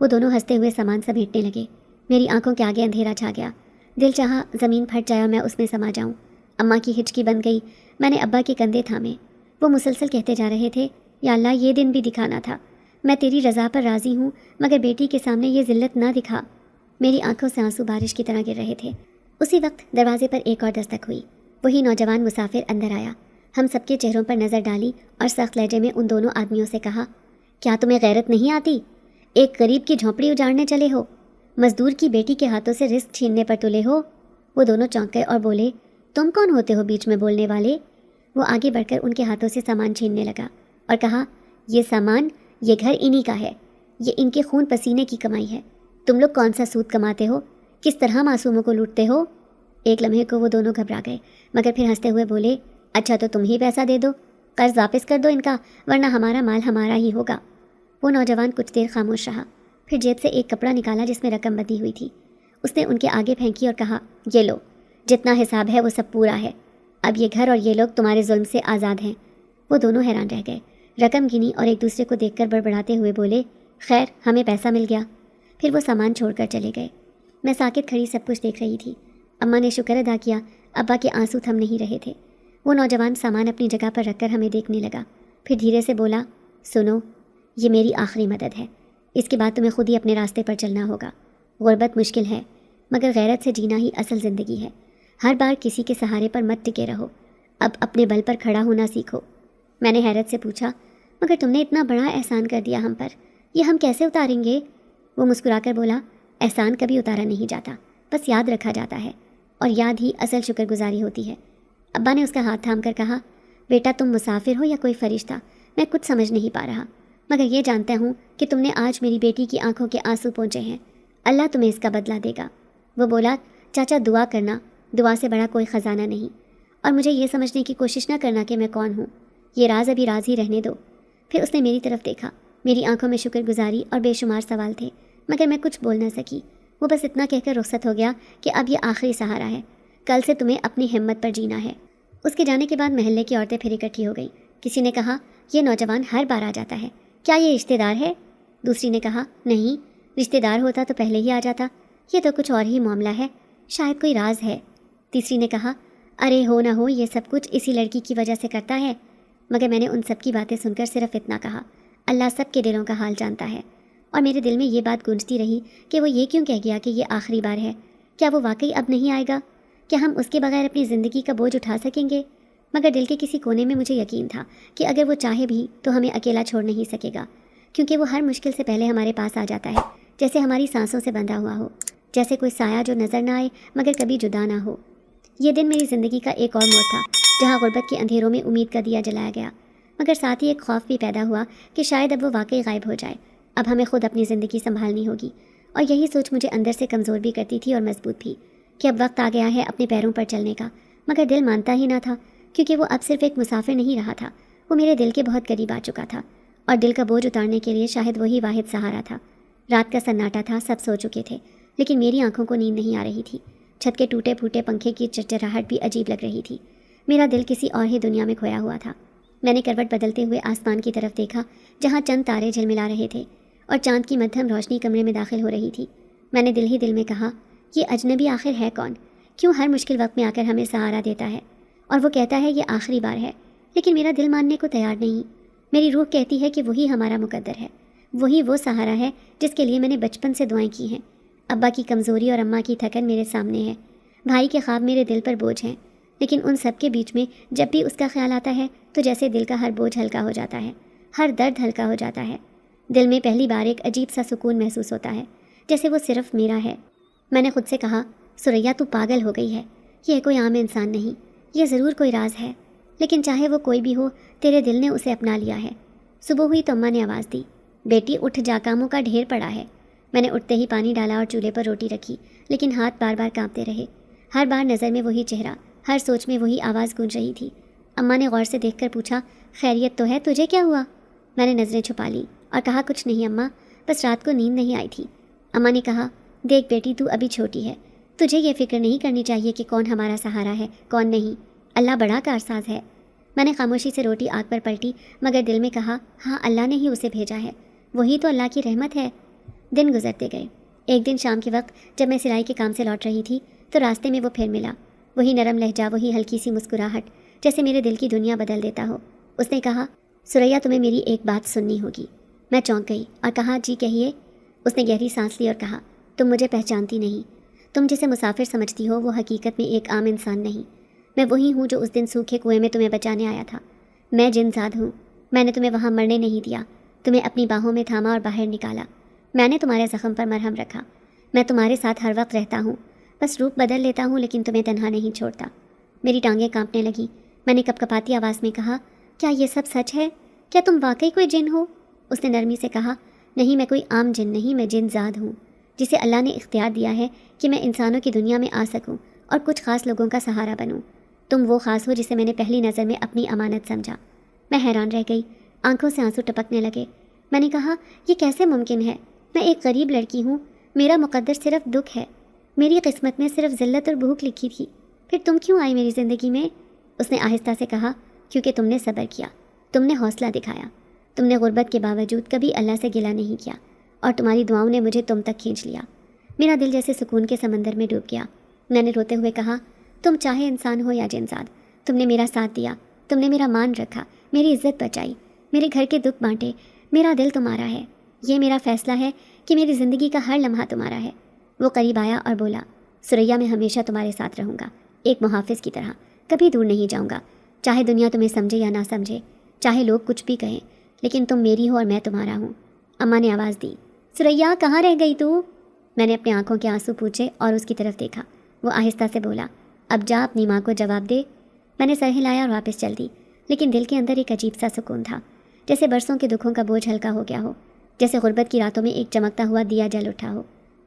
وہ دونوں ہنستے ہوئے سامان سمیٹنے لگے۔ میری آنکھوں کے آگے اندھیرا چھا گیا، دل چاہا زمین پھٹ جائے اور میں اس میں سما جاؤں۔ اماں کی ہچکی بن گئی، میں نے ابا کے کندھے تھامے۔ وہ مسلسل کہتے جا رہے تھے، یا اللہ یہ دن بھی دکھانا تھا، میں تیری رضا پر راضی ہوں مگر بیٹی کے سامنے یہ ذلت نہ دکھا۔ میری آنکھوں سے آنسو بارش کی طرح گر رہے تھے۔ اسی وقت دروازے پر ایک اور دستک ہوئی۔ وہی نوجوان مسافر اندر آیا، ہم سب کے چہروں پر نظر ڈالی اور سخت لہجے میں ان دونوں آدمیوں سے کہا، کیا تمہیں غیرت نہیں آتی؟ ایک غریب کی جھونپڑی اجاڑنے چلے ہو، مزدور کی بیٹی کے ہاتھوں سے رزق چھیننے پر تلے ہو۔ وہ دونوں چونک گئے اور بولے، تم کون ہوتے ہو بیچ میں بولنے والے؟ وہ آگے بڑھ کر ان کے ہاتھوں سے سامان چھیننے لگا اور کہا، یہ سامان، یہ گھر انہی کا ہے، یہ ان کے خون پسینے کی کمائی ہے، تم لوگ کون سا سود کماتے ہو، کس طرح معصوموں کو لوٹتے ہو؟ ایک لمحے کو وہ دونوں گھبرا گئے، مگر پھر ہنستے ہوئے بولے، اچھا تو تم ہی پیسہ دے دو، قرض واپس کر دو ان کا، ورنہ ہمارا مال ہمارا ہی ہوگا۔ وہ نوجوان کچھ دیر خاموش رہا، پھر جیب سے ایک کپڑا نکالا جس میں رقم بندھی ہوئی تھی، اس نے ان کے آگے پھینکی اور کہا، یہ لو، جتنا حساب ہے وہ سب پورا ہے، اب یہ گھر اور یہ لوگ تمہارے ظلم سے آزاد ہیں۔ وہ دونوں حیران رہ گئے، رقم گنی اور ایک دوسرے کو دیکھ کر بڑبڑاتے ہوئے بولے، خیر ہمیں پیسہ مل گیا۔ پھر وہ سامان چھوڑ کر چلے گئے۔ میں ساکت کھڑی سب کچھ دیکھ رہی تھی۔ اماں نے شکر ادا کیا، ابا کے آنسو تھم نہیں رہے تھے۔ وہ نوجوان سامان اپنی جگہ پر رکھ کر ہمیں دیکھنے لگا، پھر دھیرے سے بولا، سنو، یہ میری آخری مدد ہے، اس کے بعد تمہیں خود ہی اپنے راستے پر چلنا ہوگا۔ غربت مشکل ہے مگر غیرت سے جینا ہی اصل زندگی ہے۔ ہر بار کسی کے سہارے پر مت ٹکے رہو، اب اپنے بل پر کھڑا ہونا سیکھو۔ میں نے حیرت سے پوچھا، مگر تم نے اتنا بڑا احسان کر دیا ہم پر، یہ ہم کیسے اتاریں گے؟ وہ مسکرا کر بولا، احسان کبھی اتارا نہیں جاتا، بس یاد رکھا جاتا ہے، اور یاد ہی اصل شکر گزاری ہوتی ہے۔ ابا نے اس کا ہاتھ تھام کر کہا، بیٹا تم مسافر ہو یا کوئی فرشتہ، میں کچھ سمجھ نہیں پا رہا، مگر یہ جانتا ہوں کہ تم نے آج میری بیٹی کی آنکھوں کے آنسو پہنچے ہیں، اللہ تمہیں اس کا بدلہ دے گا۔ وہ بولا، چاچا دعا کرنا، دعا سے بڑا کوئی خزانہ نہیں، اور مجھے یہ سمجھنے کی کوشش نہ کرنا کہ میں کون ہوں، یہ راز ابھی راز ہی رہنے دو۔ پھر اس نے میری طرف دیکھا، میری آنکھوں میں شکر گزاری اور بے شمار سوال تھے، مگر میں کچھ بول نہ سکی۔ وہ بس اتنا کہہ کر رخصت ہو گیا کہ اب یہ آخری سہارا ہے، کل سے تمہیں اپنی ہمت پر جینا ہے۔ اس کے جانے کے بعد محلے کی عورتیں پھر اکٹھی ہو گئیں۔ کسی نے کہا، یہ نوجوان ہر بار آ جاتا ہے، کیا یہ رشتہ دار ہے؟ دوسری نے کہا، نہیں، رشتہ دار ہوتا تو پہلے ہی آ جاتا، یہ تو کچھ اور ہی معاملہ ہے، شاید کوئی راز ہے۔ تیسری نے کہا، ارے ہو نہ ہو یہ سب کچھ اسی لڑکی کی وجہ سے کرتا ہے۔ مگر میں نے ان سب کی باتیں سن کر صرف اتنا کہا، اللہ سب کے دلوں کا حال جانتا ہے، اور میرے دل میں یہ بات گونجتی رہی کہ وہ یہ کیوں کہہ گیا کہ یہ آخری بار ہے؟ کیا وہ واقعی اب نہیں آئے گا؟ کیا ہم اس کے بغیر اپنی زندگی کا بوجھ اٹھا سکیں گے؟ مگر دل کے کسی کونے میں مجھے یقین تھا کہ اگر وہ چاہے بھی تو ہمیں اکیلا چھوڑ نہیں سکے گا، کیونکہ وہ ہر مشکل سے پہلے ہمارے پاس آ جاتا ہے، جیسے ہماری سانسوں سے بندھا ہوا ہو، جیسے کوئی سایہ جو نظر نہ آئے مگر کبھی جدا نہ ہو۔ یہ دن میری زندگی کا ایک اور موڑ تھا، جہاں غربت کے اندھیروں میں امید کا دیا جلایا گیا، مگر ساتھ ہی ایک خوف بھی پیدا ہوا کہ شاید اب وہ واقعی غائب ہو جائے، اب ہمیں خود اپنی زندگی سنبھالنی ہوگی۔ اور یہی سوچ مجھے اندر سے کمزور بھی کرتی تھی اور مضبوط بھی، کہ اب وقت آ گیا ہے اپنے پیروں پر چلنے کا، مگر دل مانتا ہی نہ تھا، کیونکہ وہ اب صرف ایک مسافر نہیں رہا تھا، وہ میرے دل کے بہت قریب آ چکا تھا، اور دل کا بوجھ اتارنے کے لیے شاید وہی واحد سہارا تھا۔ رات کا سناٹا تھا، سب سو چکے تھے، لیکن میری آنکھوں کو نیند نہیں آ رہی تھی۔ چھت کے ٹوٹے پھوٹے پنکھے کی چرچراہٹ بھی عجیب لگ رہی تھی۔ میرا دل کسی اور ہی دنیا میں کھویا ہوا تھا۔ میں نے کروٹ بدلتے ہوئے آسمان کی طرف دیکھا، جہاں چند تارے جھلملا رہے تھے اور چاند کی مدھم روشنی کمرے میں داخل ہو رہی تھی۔ میں نے دل ہی دل میں کہا، یہ اجنبی آخر ہے کون؟ کیوں ہر مشکل وقت میں آ کر ہمیں سہارا دیتا ہے؟ اور وہ کہتا ہے یہ آخری بار ہے، لیکن میرا دل ماننے کو تیار نہیں۔ میری روح کہتی ہے کہ وہی ہمارا مقدر ہے، وہی وہ سہارا ہے جس کے لیے میں نے بچپن سے دعائیں کی ہیں۔ ابا کی کمزوری اور اماں کی تھکن میرے سامنے ہے، بھائی کے خواب میرے دل پر بوجھ ہیں، لیکن ان سب کے بیچ میں جب بھی اس کا خیال آتا ہے تو جیسے دل کا ہر بوجھ ہلکا ہو جاتا ہے، ہر درد ہلکا ہو جاتا ہے۔ دل میں پہلی بار ایک عجیب سا سکون محسوس ہوتا ہے، جیسے وہ صرف میرا ہے۔ میں نے خود سے کہا، سریا تو پاگل ہو گئی ہے، یہ کوئی عام انسان نہیں، یہ ضرور کوئی راز ہے، لیکن چاہے وہ کوئی بھی ہو، تیرے دل نے اسے اپنا لیا ہے۔ صبح ہوئی تو اماں نے آواز دی، بیٹی اٹھ جا، کاموں کا ڈھیر پڑا ہے۔ میں نے اٹھتے ہی پانی ڈالا اور چولہے پر روٹی رکھی، لیکن ہاتھ بار بار کانپتے رہے۔ ہر بار نظر میں وہی چہرہ، ہر سوچ میں وہی آواز گونج رہی تھی۔ اماں نے غور سے دیکھ کر پوچھا، خیریت تو ہے؟ تجھے کیا ہوا؟ میں نے نظریں چھپا لی اور کہا، کچھ نہیں اماں، بس رات کو نیند نہیں آئی تھی۔ اماں نے کہا، دیکھ بیٹی، تو ابھی چھوٹی ہے، تجھے یہ فکر نہیں کرنی چاہیے کہ کون ہمارا سہارا ہے کون نہیں، اللہ بڑا کارساز ہے۔ میں نے خاموشی سے روٹی آگ پر پلٹی، مگر دل میں کہا، ہاں اللہ نے ہی اسے بھیجا ہے، وہی تو اللہ کی رحمت ہے۔ دن گزرتے گئے۔ ایک دن شام کے وقت جب میں سلائی کے کام سے لوٹ رہی تھی تو راستے میں وہ پھر ملا، وہی نرم لہجہ، وہی ہلکی سی مسکراہٹ، جیسے میرے دل کی دنیا بدل دیتا ہو۔ اس نے کہا، سریا تمہیں میری ایک بات سننی ہوگی۔ میں چونک گئی اور کہا، جی کہیے۔ اس نے گہری سانس لی اور کہا، تم مجھے پہچانتی نہیں، تم جسے مسافر سمجھتی ہو وہ حقیقت میں ایک عام انسان نہیں۔ میں وہی ہوں جو اس دن سوکھے کنویں میں تمہیں بچانے آیا تھا۔ میں جن زاد ہوں، میں نے تمہیں وہاں مرنے نہیں دیا، تمہیں اپنی باہوں میں تھاما اور باہر نکالا۔ میں نے تمہارے زخم پر مرہم رکھا، میں تمہارے ساتھ ہر وقت رہتا ہوں، بس روپ بدل لیتا ہوں لیکن تمہیں تنہا نہیں چھوڑتا۔ میری ٹانگیں کانپنے لگیں۔ میں نے کپکپاتی آواز میں کہا، کیا یہ سب سچ ہے؟ کیا تم واقعی کوئی جن ہو؟ اس نے نرمی سے کہا، نہیں، میں کوئی عام جن نہیں، میں جن زاد ہوں، جسے اللہ نے اختیار دیا ہے کہ میں انسانوں کی دنیا میں آ سکوں اور کچھ خاص لوگوں کا سہارا بنوں۔ تم وہ خاص ہو جسے میں نے پہلی نظر میں اپنی امانت سمجھا۔ میں حیران رہ گئی، آنکھوں سے آنسو ٹپکنے لگے۔ میں نے کہا، یہ کیسے ممکن ہے؟ میں ایک غریب لڑکی ہوں، میرا مقدر صرف دکھ ہے، میری قسمت میں صرف ذلت اور بھوک لکھی تھی، پھر تم کیوں آئی میری زندگی میں؟ اس نے آہستہ سے کہا، کیونکہ تم نے صبر کیا، تم نے حوصلہ دکھایا، تم نے غربت کے باوجود کبھی اللہ سے گلہ نہیں کیا، اور تمہاری دعاؤں نے مجھے تم تک کھینچ لیا۔ میرا دل جیسے سکون کے سمندر میں ڈوب گیا۔ میں نے روتے ہوئے کہا، تم چاہے انسان ہو یا جنزاد، تم نے میرا ساتھ دیا، تم نے میرا مان رکھا، میری عزت بچائی، میرے گھر کے دکھ بانٹے، میرا دل تمہارا ہے، یہ میرا فیصلہ ہے کہ میری زندگی کا ہر لمحہ تمہارا ہے۔ وہ قریب آیا اور بولا، سریا میں ہمیشہ تمہارے ساتھ رہوں گا، ایک محافظ کی طرح، کبھی دور نہیں جاؤں گا، چاہے دنیا تمہیں سمجھے یا نہ سمجھے، چاہے لوگ کچھ بھی کہیں، لیکن تم میری ہو اور میں تمہارا ہوں۔ اماں نے آواز دی، سریا کہاں رہ گئی تو؟ میں نے اپنے آنکھوں کے آنسو پوچھے اور اس کی طرف دیکھا۔ وہ آہستہ سے بولا، اب جا اپنی ماں کو جواب دے۔ میں نے سر ہلایا اور واپس چل دی، لیکن دل کے اندر ایک عجیب سا سکون تھا، جیسے برسوں کے دکھوں کا بوجھ ہلکا ہو گیا ہو، جیسے غربت کی راتوں میں ایک چمکتا ہوا دیا جل اٹھا ہو۔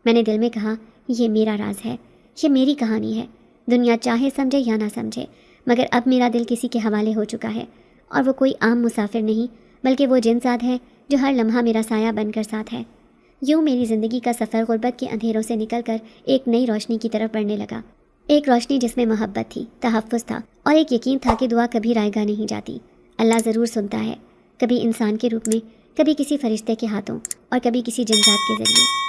میں نے دل میں کہا، یہ میرا راز ہے، یہ میری کہانی ہے، دنیا چاہے سمجھے یا نہ سمجھے، مگر اب میرا دل کسی کے حوالے ہو چکا ہے، اور وہ کوئی عام مسافر نہیں، بلکہ وہ جنزاد ہے جو ہر لمحہ میرا سایہ بن کر ساتھ ہے۔ یوں میری زندگی کا سفر غربت کے اندھیروں سے نکل کر ایک نئی روشنی کی طرف بڑھنے لگا، ایک روشنی جس میں محبت تھی، تحفظ تھا، اور ایک یقین تھا کہ دعا کبھی رائے گاہ نہیں جاتی، اللہ ضرور سنتا ہے، کبھی انسان کے روپ میں، کبھی کسی فرشتے کے ہاتھوں، اور کبھی کسی جنزاد کے ذریعے۔